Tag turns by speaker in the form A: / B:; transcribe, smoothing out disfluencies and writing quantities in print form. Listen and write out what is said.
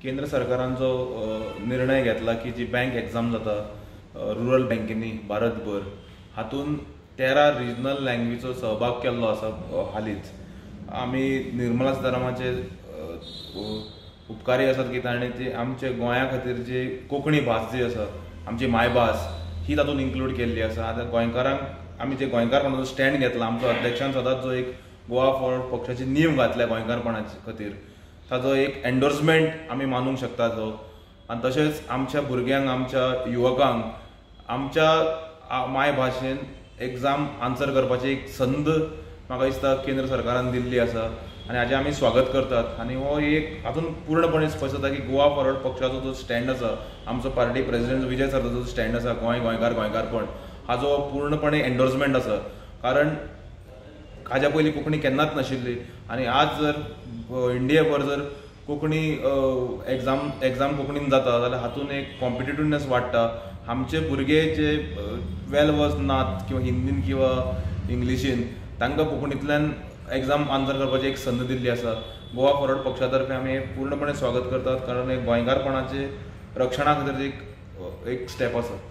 A: केंद्र सरकारान जो निर्णय घेतला की जी बँक एग्जाम जाता रुरल बँकेनी भारतभर हातून 13 रिजनल लँग्वेजचो सहभाग केल्लो आसा हालींच। आमी निर्मला सीतारामनाचे उपकारी आसात की ताणें ती आमच्या गोंया खातीर जी कोंकणी भास जी आसा आमची मायभास ही तातूंत इन्क्लूड केल्ली आसा। आतां गोंयकारांक आमी जे गोंयकारपणाचो स्टँड घेतला आमचो अध्यक्षान सदांच जो एक गोवा फॉरवर्ड पक्षाची नीव घातल्या गोंयकारपणाचे खातीर ताजो एक एंडोर्समेंट आमी मानूंक शकता तो। आनी तशेंच आमच्या भुरग्यांक आमच्या युवकांक आमच्या मायभाशेन एग्जाम आन्सर करपाची एक संद म्हाका दिसता केंद्र सरकारान दिल्ली आसा आनी हाजें आमी स्वागत करतात। आनी हो एक हातून पूर्णपणे स्पश्ट जाता की गोवा फॉरवर्ड पक्षाचो जो स्टँड आसा आमचो पार्टी प्रेसिडेंट विजय सरदेसायचो जो स्टँड आसा गोंयकारपण हाजो पूर्णपणे एंडोर्समेंट आसा। कारण हाज्या पयलीं कोंकणी केन्नाच नाशिल्ली आनी आज जर इंडियाभर जर कोंकणी एग्जाम कोंकणीन जाता जाल्यार हातून एक कॉम्पिटिटिवनेस वाडटा। आमचे भुरगे जे वेल वर्स नात किंवा हिंदीन किंवा इंग्लिशीन तांकां कोंकणींतल्यान एग्जाम आन्सर करपाची एक संद दिल्ली आसा। गोवा फॉरवर्ड पक्षा तर्फे आमी पूर्णपणे स्वागत करतात कारण एक गोंयकारपणाचे रक्षणा खातीर एक स्टेप आसा।